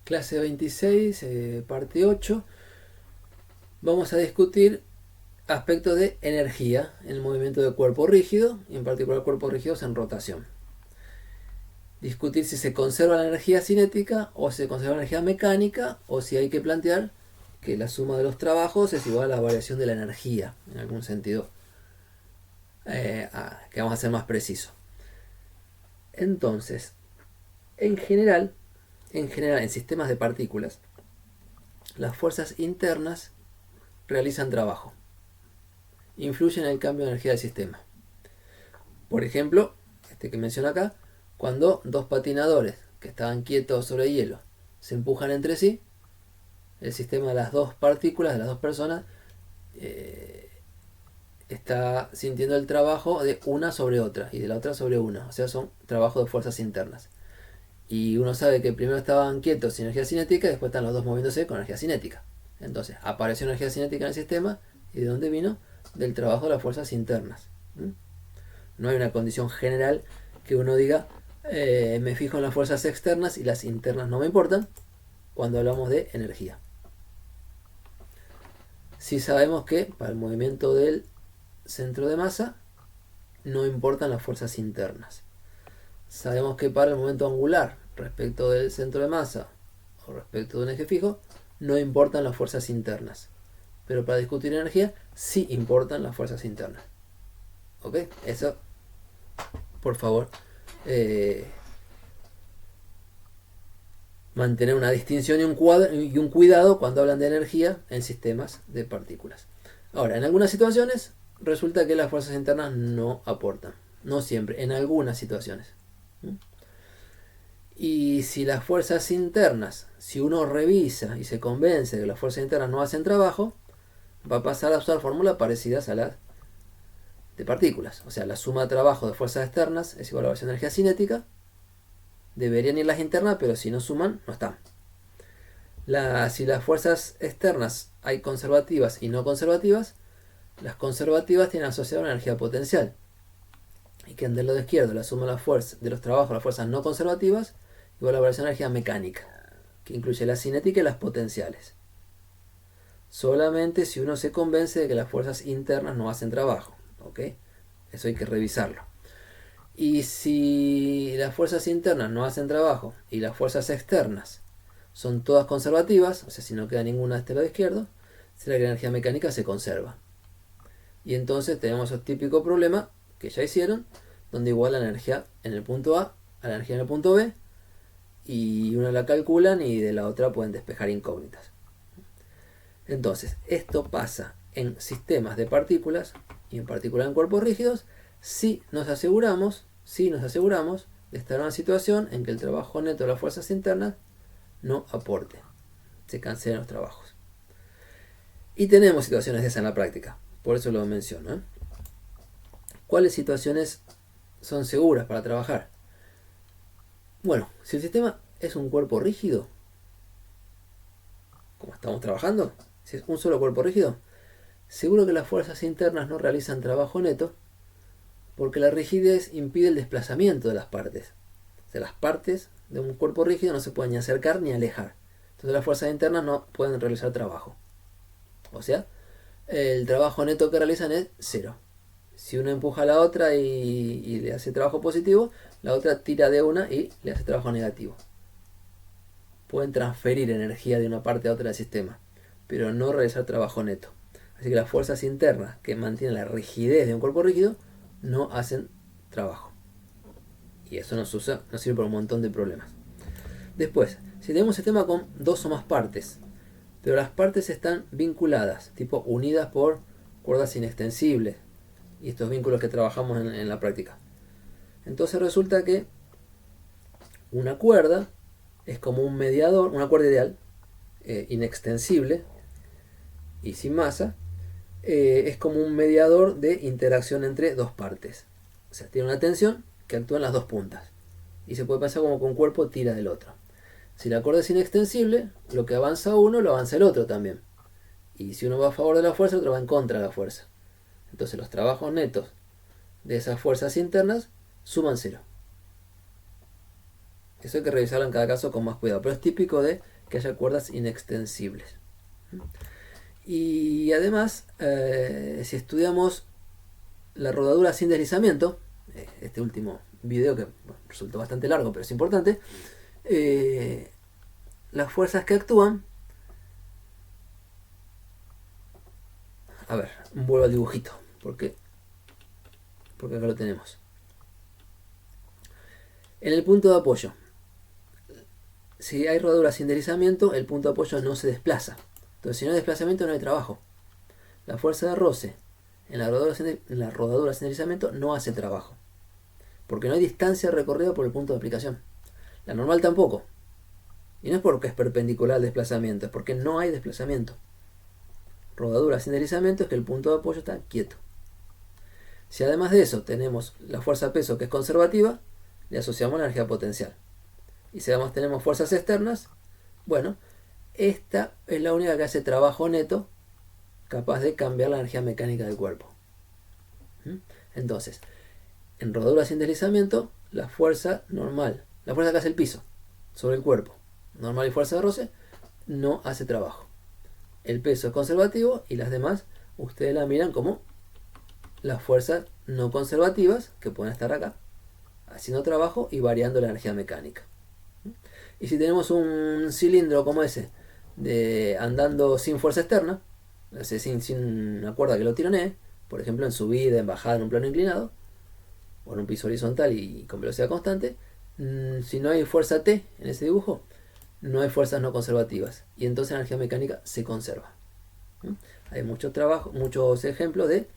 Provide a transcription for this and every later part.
Clase 26, parte 8. Vamos a discutir aspectos de energía en el movimiento de cuerpo rígido, y en particular cuerpos rígidos en rotación. Discutir si se conserva la energía cinética o si se conserva la energía mecánica, o si hay que plantear que la suma de los trabajos es igual a la variación de la energía, en algún sentido, que vamos a ser más preciso. Entonces, en general, en sistemas de partículas, las fuerzas internas realizan trabajo, influyen en el cambio de energía del sistema. Por ejemplo, este que menciono acá, cuando dos patinadores que estaban quietos sobre hielo se empujan entre sí, el sistema de las dos partículas, de las dos personas, está sintiendo el trabajo de una sobre otra y de la otra sobre una. O sea, son trabajos de fuerzas internas. Y uno sabe que primero estaban quietos sin energía cinética y después están los dos moviéndose con energía cinética. Entonces, apareció energía cinética en el sistema. ¿Y de dónde vino? Del trabajo de las fuerzas internas. No hay una condición general que uno diga, me fijo en las fuerzas externas y las internas no me importan cuando hablamos de energía. Sí sabemos que para el movimiento del centro de masa no importan las fuerzas internas. Sabemos que para el momento angular respecto del centro de masa o respecto de un eje fijo no importan las fuerzas internas, pero para discutir energía sí importan las fuerzas internas. ¿Ok? Eso, por favor, mantener una distinción y un cuidado cuando hablan de energía en sistemas de partículas. Ahora, en algunas situaciones resulta que las fuerzas internas no aportan, no siempre, en algunas situaciones. Y si las fuerzas internas, si uno revisa y se convence de que las fuerzas internas no hacen trabajo, va a pasar a usar fórmulas parecidas a las de partículas. O sea, la suma de trabajo de fuerzas externas es igual a la variación de energía cinética. Deberían ir las internas, pero si no suman, no están. Si las fuerzas externas hay conservativas y no conservativas, las conservativas tienen asociada una energía potencial. Y que del lado izquierdo la suma de los trabajos de las fuerzas no conservativas igual a la variación de energía mecánica, que incluye la cinética y las potenciales. Solamente si uno se convence de que las fuerzas internas no hacen trabajo. ¿Ok? Eso hay que revisarlo. Y si las fuerzas internas no hacen trabajo y las fuerzas externas son todas conservativas, o sea, si no queda ninguna de este lado izquierdo, será que la energía mecánica se conserva. Y entonces tenemos el típico problema que ya hicieron, donde iguala la energía en el punto A a la energía en el punto B, y una la calculan y de la otra pueden despejar incógnitas. Entonces, esto pasa en sistemas de partículas y en particular en cuerpos rígidos si nos aseguramos de estar en una situación en que el trabajo neto de las fuerzas internas no aporte, se cancelen los trabajos. Y tenemos situaciones de esas en la práctica, por eso lo menciono. ¿Cuáles situaciones son seguras para trabajar? Bueno, si el sistema es un cuerpo rígido, como estamos trabajando, si es un solo cuerpo rígido, seguro que las fuerzas internas no realizan trabajo neto, porque la rigidez impide el desplazamiento de las partes. O sea, las partes de un cuerpo rígido no se pueden ni acercar ni alejar. Entonces las fuerzas internas no pueden realizar trabajo. O sea, el trabajo neto que realizan es cero. Si uno empuja a la otra y le hace trabajo positivo, la otra tira de una y le hace trabajo negativo. Pueden transferir energía de una parte a otra del sistema, pero no realizar trabajo neto. Así que las fuerzas internas que mantienen la rigidez de un cuerpo rígido no hacen trabajo. Y eso nos sirve para un montón de problemas. Después, si tenemos un sistema con dos o más partes, pero las partes están vinculadas, tipo unidas por cuerdas inextensibles, y estos vínculos que trabajamos en la práctica. Entonces resulta que una cuerda es como un mediador, una cuerda ideal, inextensible y sin masa, es como un mediador de interacción entre dos partes. O sea, tiene una tensión que actúa en las dos puntas. Y se puede pensar como que un cuerpo tira del otro. Si la cuerda es inextensible, lo que avanza uno lo avanza el otro también. Y si uno va a favor de la fuerza, el otro va en contra de la fuerza. Entonces los trabajos netos de esas fuerzas internas suman cero. Eso hay que revisarlo en cada caso con más cuidado, pero es típico de que haya cuerdas inextensibles. Y además, si estudiamos la rodadura sin deslizamiento, este último video que resultó bastante largo pero es importante, las fuerzas que actúan, a ver, vuelvo al dibujito porque acá lo tenemos. En el punto de apoyo, si hay rodadura sin deslizamiento, el punto de apoyo no se desplaza. Entonces, si no hay desplazamiento, no hay trabajo. La fuerza de roce en la rodadura sin deslizamiento no hace trabajo, porque no hay distancia recorrida por el punto de aplicación. La normal tampoco. Y no es porque es perpendicular al desplazamiento, es porque no hay desplazamiento. Rodadura sin deslizamiento es que el punto de apoyo está quieto. Si además de eso tenemos la fuerza peso que es conservativa, le asociamos la energía potencial. Y si además tenemos fuerzas externas, bueno, esta es la única que hace trabajo neto capaz de cambiar la energía mecánica del cuerpo. Entonces, en rodadura sin deslizamiento, la fuerza normal, la fuerza que hace el piso sobre el cuerpo, normal y fuerza de roce, no hace trabajo. El peso es conservativo y las demás ustedes la miran como las fuerzas no conservativas que pueden estar acá, haciendo trabajo y variando la energía mecánica. Y si tenemos un cilindro como ese, andando sin fuerza externa, sin una cuerda que lo tironee, por ejemplo en subida, en bajada, en un plano inclinado, o en un piso horizontal y con velocidad constante, si no hay fuerza T en ese dibujo, no hay fuerzas no conservativas, y entonces la energía mecánica se conserva. Hay muchos ejemplos de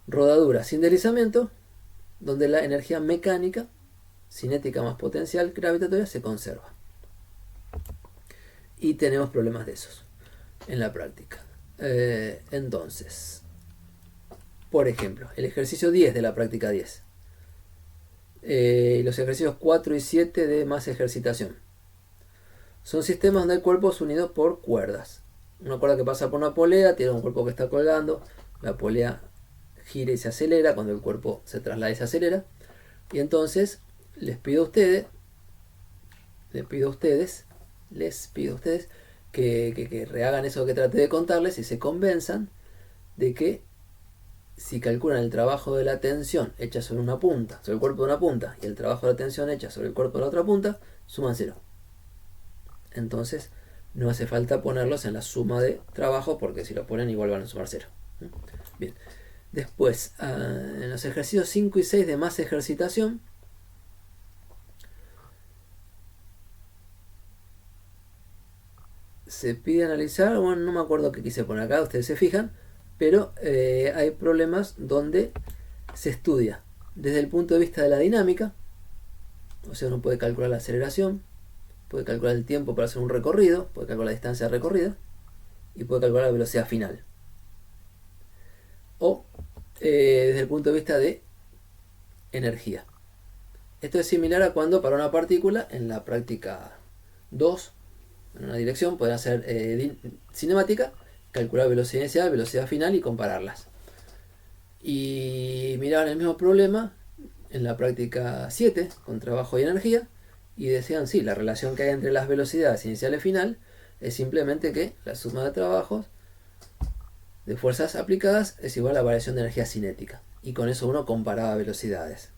rodadura sin deslizamiento, donde la energía mecánica, cinética más potencial gravitatoria, se conserva. Y tenemos problemas de esos en la práctica. Entonces, por ejemplo, el ejercicio 10 de la práctica 10. Los ejercicios 4 y 7 de más ejercitación. Son sistemas donde hay cuerpos unidos por cuerdas. Una cuerda que pasa por una polea, tiene un cuerpo que está colgando, la polea gira y se acelera cuando el cuerpo se traslada y se acelera. Y entonces les pido a ustedes que rehagan eso que traté de contarles y se convenzan de que si calculan el trabajo de la tensión hecha sobre una punta, sobre el cuerpo de una punta, y el trabajo de la tensión hecha sobre el cuerpo de la otra punta, suman 0. Entonces no hace falta ponerlos en la suma de trabajo, porque si lo ponen igual van a sumar 0. Bien. Después, en los ejercicios 5 y 6 de más ejercitación, se pide analizar, bueno, no me acuerdo qué quise poner acá, ustedes se fijan, pero hay problemas donde se estudia desde el punto de vista de la dinámica, o sea, uno puede calcular la aceleración, puede calcular el tiempo para hacer un recorrido, puede calcular la distancia recorrida y puede calcular la velocidad final. O desde el punto de vista de energía. Esto es similar a cuando para una partícula en la práctica 2, en una dirección, pueden hacer cinemática, calcular velocidad inicial, velocidad final y compararlas. Y miraban el mismo problema en la práctica 7, con trabajo y energía, y decían, sí, la relación que hay entre las velocidades inicial y final es simplemente que la suma de trabajos de fuerzas aplicadas es igual a la variación de energía cinética. Y con eso uno comparaba velocidades.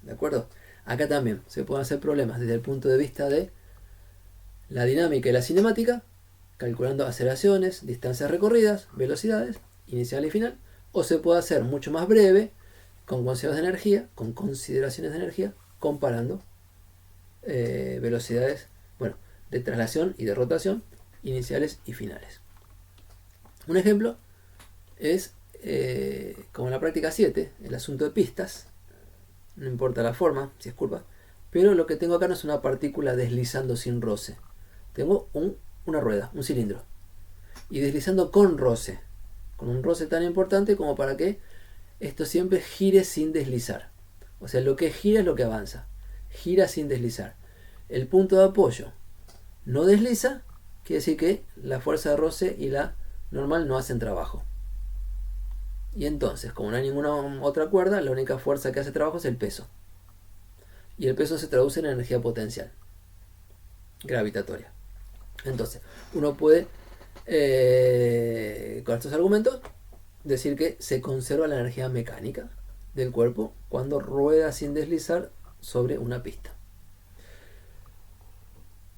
¿De acuerdo? Acá también se pueden hacer problemas desde el punto de vista de la dinámica y la cinemática, calculando aceleraciones, distancias recorridas, velocidades, inicial y final. O se puede hacer mucho más breve, con consideraciones de energía, comparando velocidades, bueno, de traslación y de rotación, iniciales y finales. Un ejemplo es, como en la práctica 7, el asunto de pistas. No importa la forma, si es curva, pero lo que tengo acá no es una partícula deslizando sin roce. Tengo una rueda, un cilindro, y deslizando con roce, con un roce tan importante como para que esto siempre gire sin deslizar. O sea, lo que gira es lo que avanza, gira sin deslizar. El punto de apoyo no desliza, quiere decir que la fuerza de roce y la normal no hacen trabajo. Y entonces, como no hay ninguna otra cuerda, la única fuerza que hace trabajo es el peso. Y el peso se traduce en energía potencial gravitatoria. Entonces, uno puede, con estos argumentos, decir que se conserva la energía mecánica del cuerpo cuando rueda sin deslizar sobre una pista.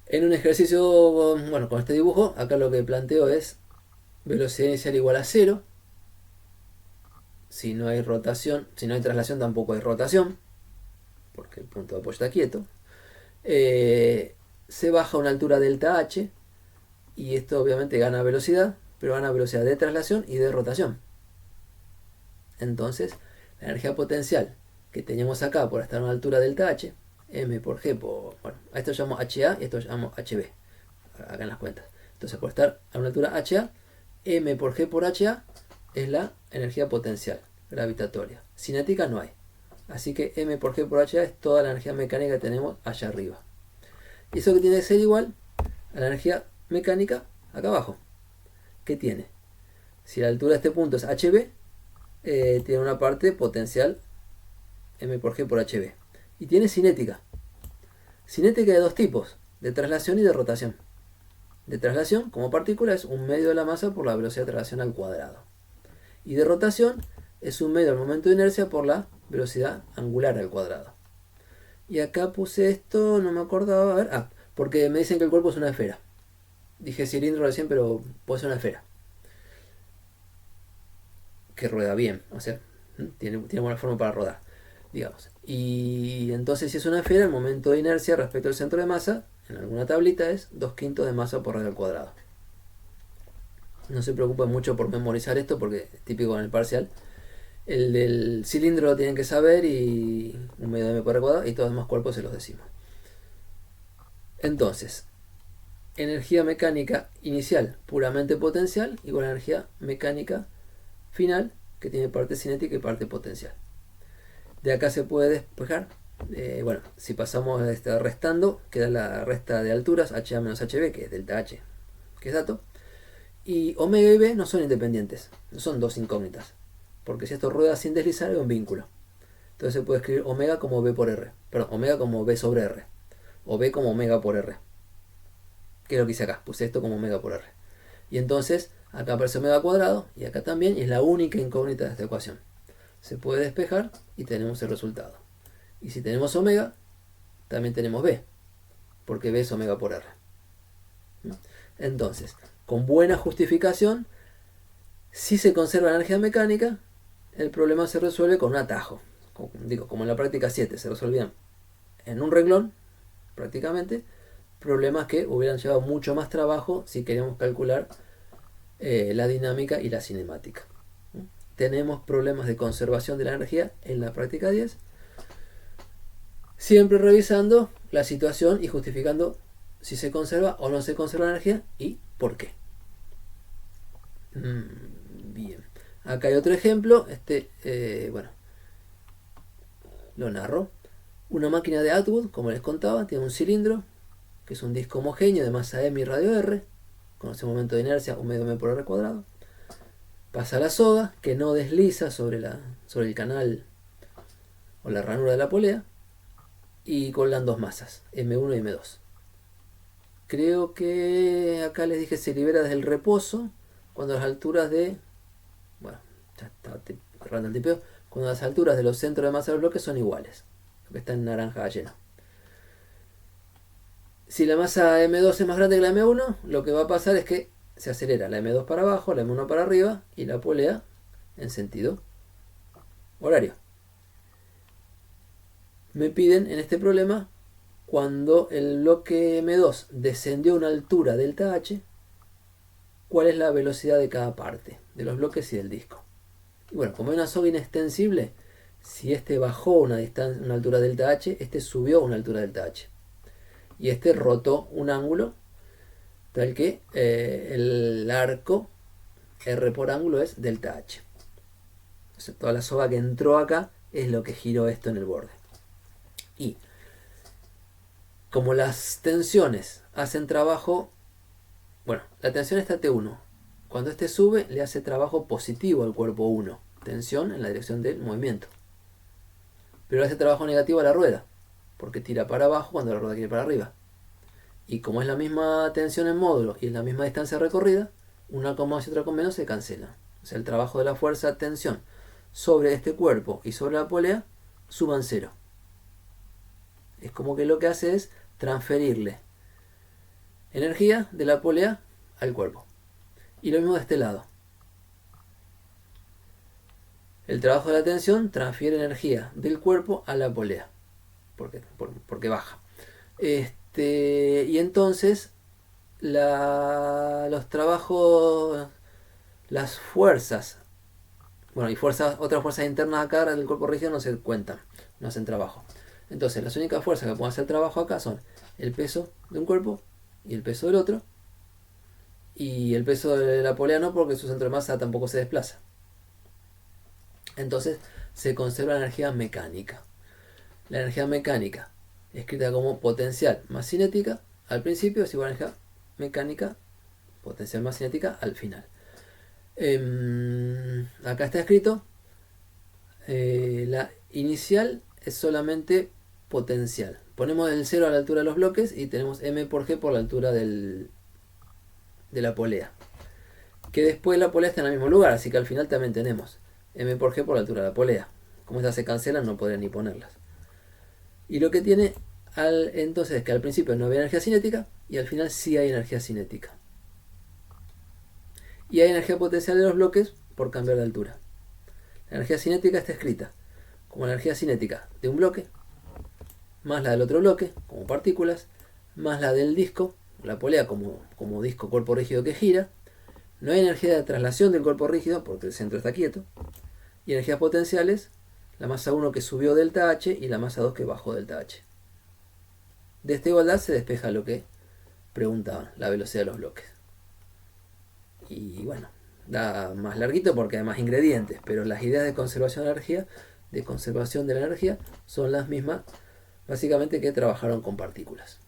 En un ejercicio, bueno, con este dibujo, acá lo que planteo es velocidad inicial igual a 0. Si no hay rotación, si no hay traslación, tampoco hay rotación, porque el punto de apoyo está quieto. Se baja a una altura delta h, y esto obviamente gana velocidad, pero gana velocidad de traslación y de rotación. Entonces, la energía potencial que teníamos acá por estar a una altura delta h, m por g por, bueno, a esto llamo HA y a esto llamo HB, acá en las cuentas. Entonces, por estar a una altura HA, m por g por HA es la energía potencial gravitatoria. Cinética no hay. Así que m por g por HA es toda la energía mecánica que tenemos allá arriba. Y eso que tiene que ser igual a la energía mecánica acá abajo. ¿Qué tiene? Si la altura de este punto es HB, tiene una parte potencial m por g por HB. Y tiene cinética. Cinética de dos tipos, de traslación y de rotación. De traslación, como partícula, es un medio de la masa por la velocidad de traslación al cuadrado. Y de rotación es un medio del momento de inercia por la velocidad angular al cuadrado. Y acá puse esto, no me acordaba, a ver, porque me dicen que el cuerpo es una esfera. Dije cilindro recién, pero puede ser una esfera. Que rueda bien, o sea, tiene buena forma para rodar, digamos. Y entonces, si es una esfera, el momento de inercia respecto al centro de masa, en alguna tablita, es 2/5 de masa por radio al cuadrado. No se preocupen mucho por memorizar esto, porque es típico en el parcial. El del cilindro lo tienen que saber, y un medio de m por r cuadrado, y todos los demás cuerpos se los decimos. Entonces, energía mecánica inicial puramente potencial igual a energía mecánica final, que tiene parte cinética y parte potencial. De acá se puede despejar. Bueno, si pasamos restando, queda la resta de alturas, HA menos HB, que es delta H, que es dato. Y omega y B no son independientes, no son dos incógnitas, porque si esto rueda sin deslizar hay un vínculo. Entonces se puede escribir omega como B por R, perdón, omega como B sobre R, o B como omega por R. ¿Qué es lo que hice acá? Puse esto como omega por R. Y entonces acá aparece omega cuadrado, y acá también, y es la única incógnita de esta ecuación. Se puede despejar y tenemos el resultado. Y si tenemos omega, también tenemos B, porque B es omega por R. Entonces, con buena justificación, si se conserva la energía mecánica, el problema se resuelve con un atajo. Como en la práctica 7 se resolvían en un renglón, prácticamente, problemas que hubieran llevado mucho más trabajo si queríamos calcular la dinámica y la cinemática. Tenemos problemas de conservación de la energía en la práctica 10, siempre revisando la situación y justificando si se conserva o no se conserva la energía y por qué. Bien, acá hay otro ejemplo. Bueno, lo narro. Una máquina de Atwood, como les contaba, tiene un cilindro que es un disco homogéneo de masa m y radio r, con ese momento de inercia un medio m por r cuadrado. Pasa la soga, que no desliza sobre el canal o la ranura de la polea, y colgan dos masas, M1 y M2. Creo que acá les dije se libera desde el reposo cuando las alturas de... Bueno, ya está cerrando el tipeo. Cuando las alturas de los centros de masa del bloque son iguales. Lo que está en naranja lleno. Si la masa M2 es más grande que la M1, lo que va a pasar es que se acelera la M2 para abajo, la M1 para arriba y la polea en sentido horario. Me piden en este problema, cuando el bloque M2 descendió a una altura delta H, cuál es la velocidad de cada parte, de los bloques y del disco. Y bueno, como hay una soga inextensible, si este bajó una altura delta H, este subió a una altura delta H. Y este rotó un ángulo tal que el arco R por ángulo es delta H. Entonces, toda la soga que entró acá es lo que giró esto en el borde. Y como las tensiones hacen trabajo, bueno, la tensión está T1. Cuando este sube, le hace trabajo positivo al cuerpo 1, tensión en la dirección del movimiento. Pero le hace trabajo negativo a la rueda, porque tira para abajo cuando la rueda quiere para arriba. Y como es la misma tensión en módulo y es la misma distancia recorrida, una con más y otra con menos se cancelan. O sea, el trabajo de la fuerza tensión sobre este cuerpo y sobre la polea suman cero. Es como que lo que hace es transferirle energía de la polea al cuerpo. Y lo mismo de este lado. El trabajo de la tensión transfiere energía del cuerpo a la polea. Porque baja. Y entonces los trabajos, las fuerzas, bueno, y otras fuerzas internas acá del cuerpo rígido no se cuentan, no hacen trabajo. Entonces las únicas fuerzas que pueden hacer trabajo acá son el peso de un cuerpo y el peso del otro, y el peso de la polea no, porque su centro de masa tampoco se desplaza. Entonces se conserva la energía mecánica. La energía mecánica, escrita como potencial más cinética, al principio es igual a energía mecánica, potencial más cinética al final. Acá está escrito, la inicial es solamente potencial. Ponemos el 0 a la altura de los bloques y tenemos m por g por la altura de la polea. Que después la polea está en el mismo lugar, así que al final también tenemos m por g por la altura de la polea. Como estas se cancelan, no podría ni ponerlas. Y lo que tiene entonces es que al principio no había energía cinética y al final sí hay energía cinética. Y hay energía potencial de los bloques por cambiar de altura. La energía cinética está escrita como la energía cinética de un bloque, más la del otro bloque, como partículas, más la del disco, la polea como disco cuerpo rígido que gira. No hay energía de traslación del cuerpo rígido porque el centro está quieto. Y energías potenciales, la masa 1 que subió delta H y la masa 2 que bajó delta H. De esta igualdad se despeja lo que preguntaban, la velocidad de los bloques. Y bueno, da más larguito porque hay más ingredientes, pero las ideas de conservación de energía, de conservación de la energía, son las mismas básicamente que trabajaron con partículas.